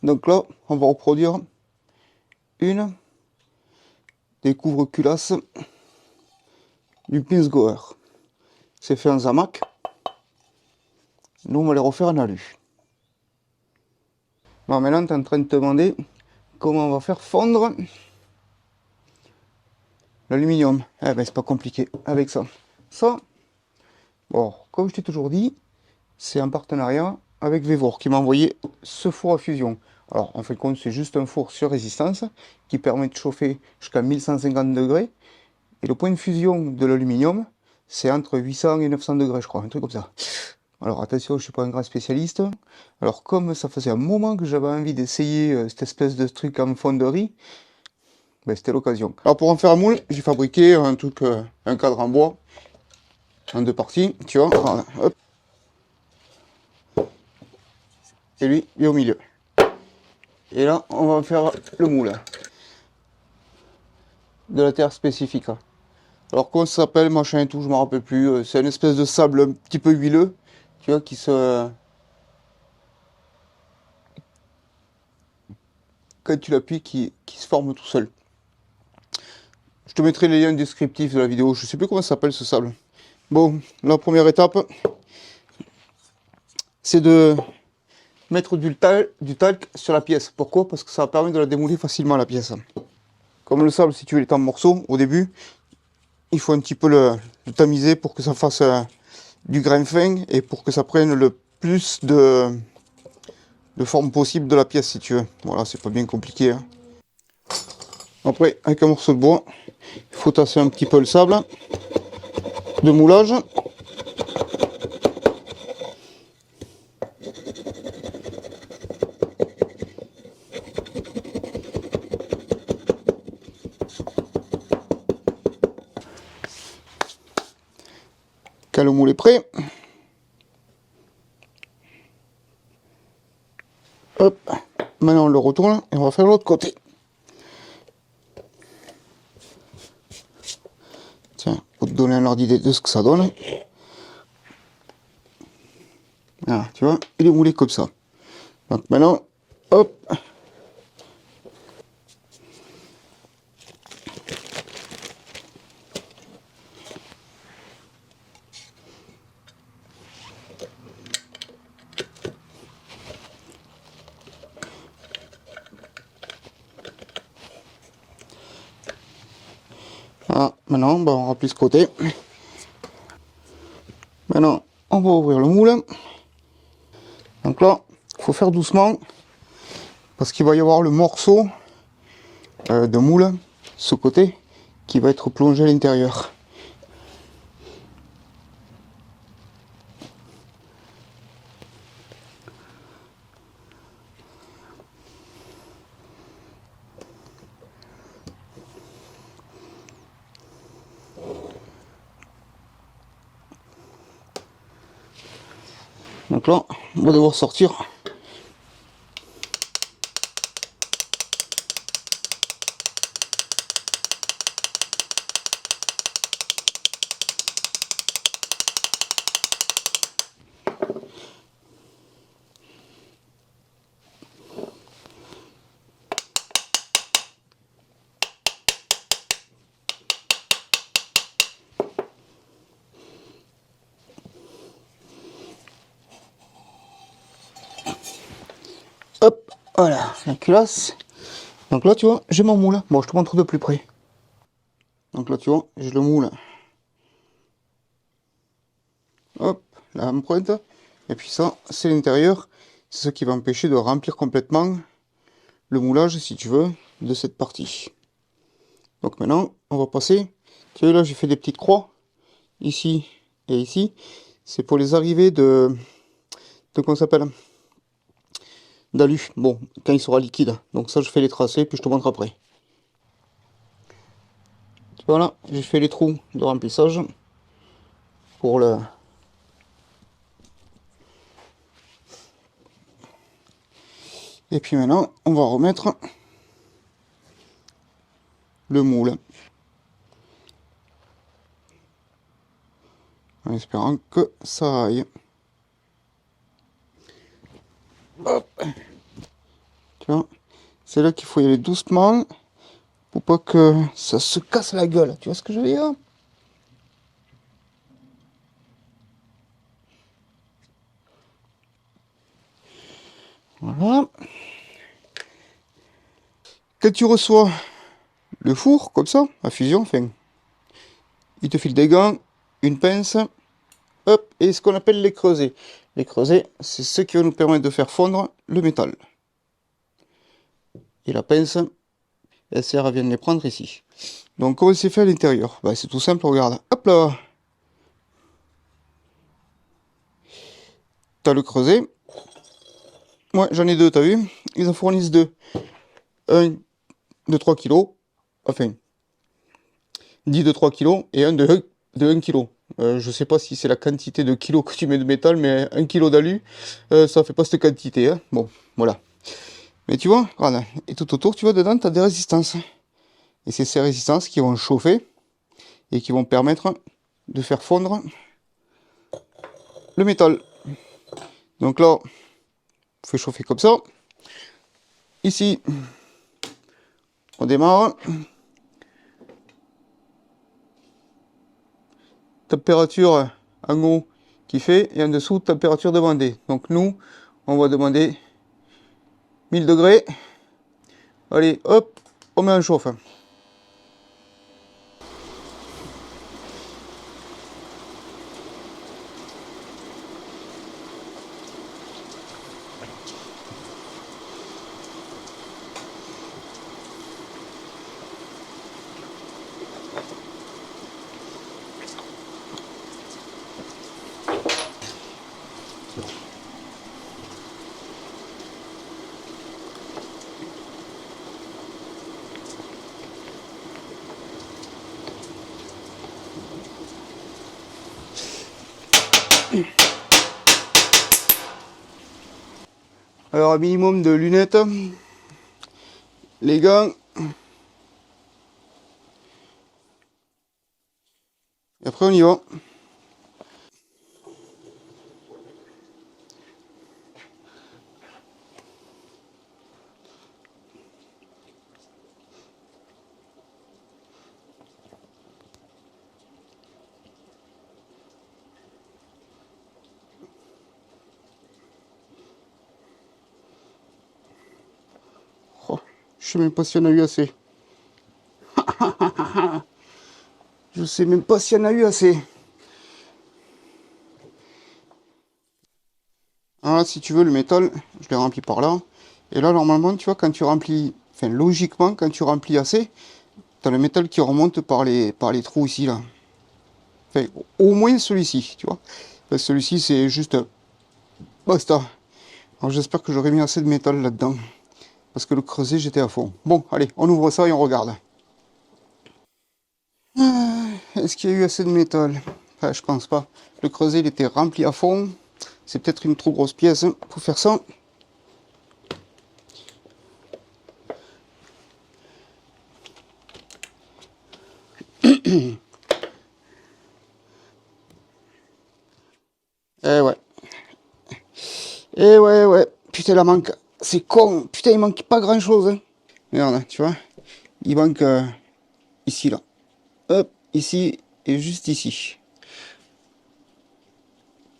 Donc là, on va reproduire une des couvre-culasses du pince-goer. C'est fait en zamac. Nous, on va les refaire en alu. Bon, maintenant, tu es en train de te demander comment on va faire fondre l'aluminium. Eh ben, c'est pas compliqué avec ça. Ça, bon, comme je t'ai toujours dit, c'est un partenariat avec Vevor qui m'a envoyé ce four à fusion. Alors, en fin de compte, c'est juste un four sur résistance qui permet de chauffer jusqu'à 1150 degrés. Et le point de fusion de l'aluminium, c'est entre 800 et 900 degrés, je crois, un truc comme ça. Alors attention, je suis pas un grand spécialiste. Alors comme ça faisait un moment que j'avais envie d'essayer cette espèce de truc en fonderie, ben, c'était l'occasion. Alors pour en faire un moule, j'ai fabriqué un truc, un cadre en bois, en deux parties, tu vois, voilà, hop. Et lui, il est au milieu. Et là, on va faire le moule. De la terre spécifique. Alors comment ça s'appelle, machin et tout, je me rappelle plus. C'est une espèce de sable un petit peu huileux, tu vois, qui se... Quand tu l'appuies, qui se forme tout seul. Je te mettrai les liens descriptifs de la vidéo. Je sais plus comment ça s'appelle ce sable. Bon, la première étape, c'est de mettre du talc sur la pièce. Pourquoi? Parce que ça va permettre de la démouler facilement la pièce. Comme le sable, si tu veux, il est en morceaux au début, il faut un petit peu le tamiser pour que ça fasse du grain fin et pour que ça prenne le plus de forme possible de la pièce, si tu veux. Voilà, c'est pas bien compliqué. Hein. Après, avec un morceau de bois, il faut tasser un petit peu le sable de moulage. Quand le moule est prêt, hop, maintenant on le retourne et on va faire l'autre côté. Tiens, pour te donner un ordre d'idée de ce que ça donne. Voilà, tu vois, il est moulé comme ça. Donc maintenant, hop. Voilà, maintenant, ben, on remplit ce côté. Maintenant, on va ouvrir le moule. Donc là, il faut faire doucement. Parce qu'il va y avoir le morceau de moule, ce côté, qui va être plongé à l'intérieur. Donc là, on va devoir sortir. Hop, voilà, la culasse. Donc là, tu vois, j'ai mon moule. Bon, je te montre de plus près. Donc là, tu vois, j'ai le moule. Hop, l'empreinte. Et puis ça, c'est l'intérieur. C'est ce qui va empêcher de remplir complètement le moulage, si tu veux, de cette partie. Donc maintenant, on va passer. Tu vois, là, j'ai fait des petites croix, ici et ici. C'est pour les arrivées de comment ça s'appelle? D'alu. Bon, quand il sera liquide. Donc ça, je fais les tracés, puis je te montre après. Voilà, j'ai fait les trous de remplissage pour le... Et puis maintenant, on va remettre le moule. En espérant que ça aille. Hop. Tu vois, c'est là qu'il faut y aller doucement pour pas que ça se casse la gueule. Tu vois ce que je veux dire? Voilà. Quand tu reçois le four, comme ça, à fusion, enfin, il te file des gants, une pince, hop, et ce qu'on appelle les creusets. Les creusets, c'est ce qui va nous permettre de faire fondre le métal. Et la pince, elle sert à venir les prendre ici. Donc, comment c'est fait à l'intérieur? Bah, c'est tout simple, regarde. Hop là! T'as le creuset. Ouais, j'en ai deux, t'as vu? Ils en fournissent deux. Un de 3 kilos. Enfin, 10 de 3 kilos et un de 1 kilo. Je sais pas si c'est la quantité de kilos que tu mets de métal, mais 1 kilo d'alu, ça fait pas cette quantité. Hein. Bon, voilà. Mais tu vois, voilà. Et tout autour, tu vois, dedans, tu as des résistances. Et c'est ces résistances qui vont chauffer et qui vont permettre de faire fondre le métal. Donc là, on fait chauffer comme ça. Ici, on démarre. Température en haut qui fait et en dessous température demandée. Donc nous, on va demander 1000 degrés. Allez, hop, on met en chauffe. Alors un minimum de lunettes, les gants, et après on y va. Oh, je sais même pas si on a eu assez. Je sais même pas si on a eu assez. Ah, si tu veux, le métal, je l'ai rempli par là. Et là, normalement, tu vois, quand tu remplis, enfin, logiquement, quand tu remplis assez, tu as le métal qui remonte par les trous ici, là. Enfin, au moins celui-ci, tu vois. Parce que celui-ci, c'est juste basta. Alors, j'espère que j'aurai mis assez de métal là-dedans. Parce que le creuset, j'étais à fond. Bon, allez, on ouvre ça et on regarde. Est-ce qu'il y a eu assez de métal? Enfin, je pense pas. Le creuset, il était rempli à fond. C'est peut-être une trop grosse pièce hein, pour faire ça. Eh ouais. Eh ouais, ouais. Putain, la manque. C'est con. Putain, il manque pas grand-chose. Hein. Regarde, tu vois. Il manque ici, là. Hop, ici et juste ici.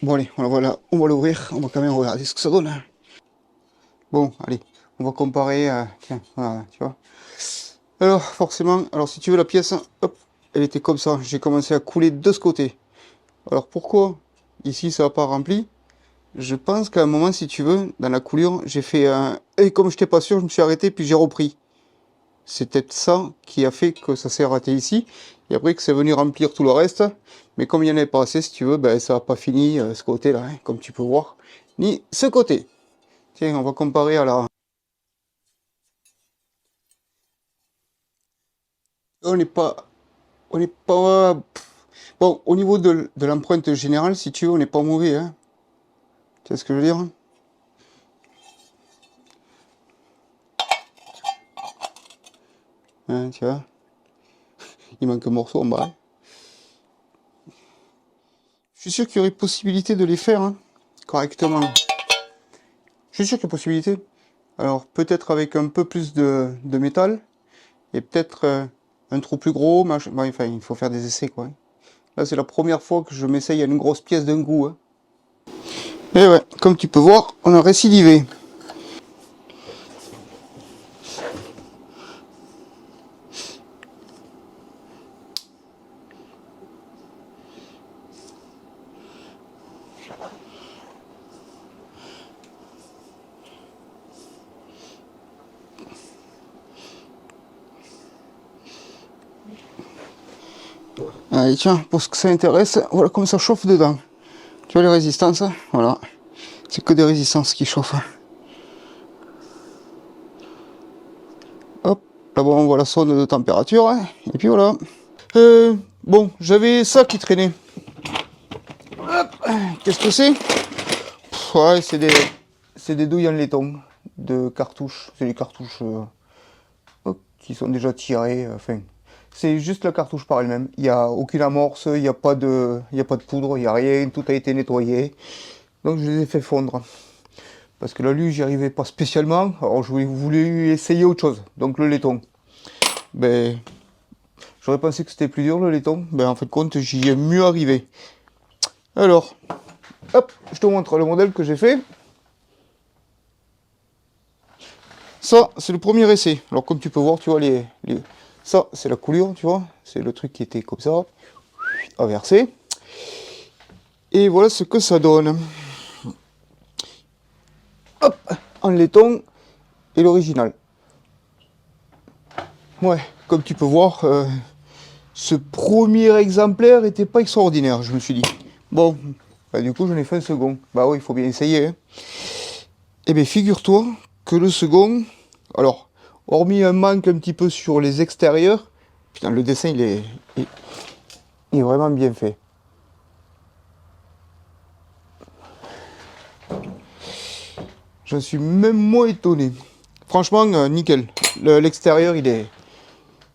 Bon, allez, voilà, on va l'ouvrir. On va quand même regarder ce que ça donne. Hein. Bon, allez, on va comparer. Tiens, voilà, tu vois. Alors, forcément, alors si tu veux la pièce, hop, elle était comme ça. J'ai commencé à couler de ce côté. Alors pourquoi ici ça n'a pas rempli? Je pense qu'à un moment, si tu veux, dans la coulure, j'ai fait un... Et comme je n'étais pas sûr, je me suis arrêté, puis j'ai repris. C'est peut-être ça qui a fait que ça s'est raté ici. Et après que c'est venu remplir tout le reste. Mais comme il n'y en avait pas assez, si tu veux, ben, ça n'a pas fini ce côté-là, hein, comme tu peux voir. Ni ce côté. Tiens, on va comparer à la... On n'est pas... On n'est pas... Bon, au niveau de l'empreinte générale, si tu veux, on n'est pas mauvais. Hein. Tu vois ce que je veux dire? Hein, tu vois? Il manque un morceau en bas. Je suis sûr qu'il y aurait possibilité de les faire hein, correctement. Je suis sûr qu'il y a possibilité. Alors peut-être avec un peu plus de métal et peut-être un trou plus gros, machin. Bon, enfin il faut faire des essais quoi. Là c'est la première fois que je m'essaye à une grosse pièce d'un coup. Hein. Et ouais, comme tu peux voir, on a récidivé. Allez tiens, pour ce que ça intéresse, voilà comme ça chauffe dedans. Tu vois les résistances, voilà. C'est que des résistances qui chauffent. Hop, là-bas on voit la sonde de température, hein, et puis voilà. Bon, j'avais ça qui traînait. Qu'est-ce que c'est? Ouais, c'est des douilles en laiton de cartouches. C'est des cartouches qui sont déjà tirées. Enfin, c'est juste la cartouche par elle-même. Il n'y a aucune amorce, il n'y a pas de poudre, il n'y a rien. Tout a été nettoyé. Donc je les ai fait fondre. Parce que l'alu, j'y arrivais pas spécialement. Alors je voulais essayer autre chose. Donc le laiton. Ben, j'aurais pensé que c'était plus dur le laiton. Ben en fait compte, j'y ai mieux arrivé. Alors, hop, je te montre le modèle que j'ai fait. Ça, c'est le premier essai. Alors comme tu peux voir, tu vois, ça, c'est la coulure, tu vois. C'est le truc qui était comme ça, inversé. Et voilà ce que ça donne. Hop, en laiton et l'original. Ouais, comme tu peux voir, ce premier exemplaire était pas extraordinaire, je me suis dit. Bon, bah, du coup, j'en ai fait un second. Bah oui, il faut bien essayer. Hein. Eh bien, figure-toi que le second, alors, hormis un manque un petit peu sur les extérieurs, putain, le dessin, il est vraiment bien fait. J'en suis même moins étonné. Franchement, nickel. L'extérieur, il est...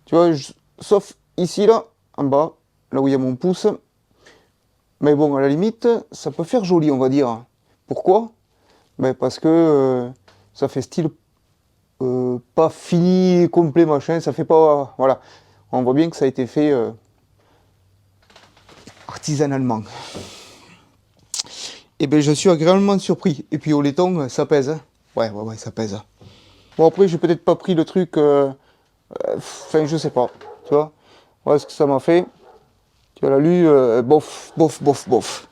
Tu vois, sauf ici, là, en bas, là où il y a mon pouce. Mais bon, à la limite, ça peut faire joli, on va dire. Pourquoi? Ben parce que ça fait style pas fini, complet, machin. Ça fait pas... Voilà. On voit bien que ça a été fait artisanalement. Et ben je suis agréablement surpris. Et puis au laiton, ça pèse. Hein. Ouais, ça pèse. Bon, après, j'ai peut-être pas pris le truc... Enfin, je sais pas. Tu vois? Voilà ce que ça m'a fait. Tu vois, l'alu, bof, bof, bof, bof.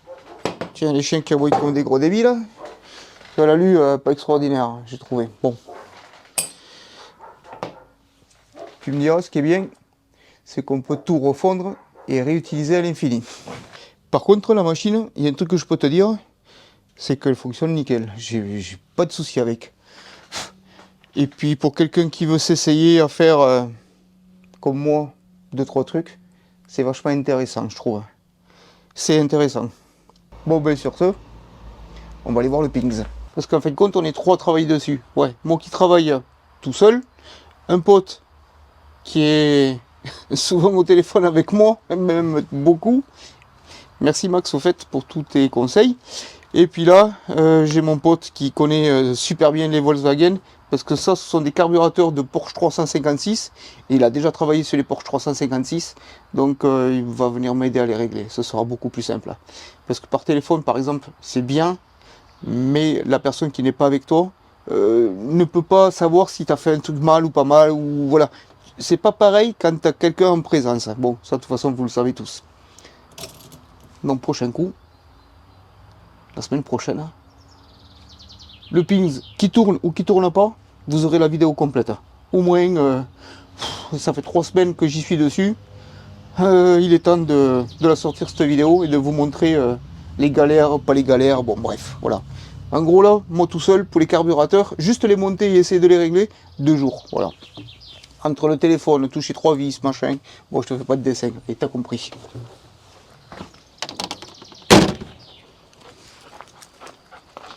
Tiens, les chiens qui aboient comme des gros débiles. Tu vois, l'alu, pas extraordinaire, j'ai trouvé. Bon. Tu me diras, ce qui est bien, c'est qu'on peut tout refondre et réutiliser à l'infini. Par contre, la machine, il y a un truc que je peux te dire, c'est qu'elle fonctionne nickel. J'ai pas de souci avec. Et puis, pour quelqu'un qui veut s'essayer à faire, comme moi, 2-3 trucs, c'est vachement intéressant, je trouve. C'est intéressant. Bon, ben sur ce, on va aller voir le Pings. Parce qu'en fin de compte, on est 3 à travailler dessus. Ouais, moi qui travaille tout seul, un pote qui est souvent au téléphone avec moi, même beaucoup. Merci Max au fait pour tous tes conseils. Et puis là, j'ai mon pote qui connaît super bien les Volkswagen, parce que ça, ce sont des carburateurs de Porsche 356, et il a déjà travaillé sur les Porsche 356, donc il va venir m'aider à les régler, ce sera beaucoup plus simple. Parce que par téléphone, par exemple, c'est bien, mais la personne qui n'est pas avec toi ne peut pas savoir si tu as fait un truc mal ou pas mal, ou voilà. C'est pas pareil quand tu as quelqu'un en présence. Bon, ça de toute façon, vous le savez tous. Donc, prochain coup, la semaine prochaine, le Pings qui tourne ou qui tourne pas, vous aurez la vidéo complète. Au moins, ça fait 3 semaines que j'y suis dessus. Il est temps de la sortir cette vidéo et de vous montrer les galères, pas les galères, bon bref, voilà. En gros là, moi tout seul, pour les carburateurs, juste les monter et essayer de les régler, 2 jours, voilà. Entre le téléphone, toucher 3 vis, machin, bon je te fais pas de dessin, et t'as compris.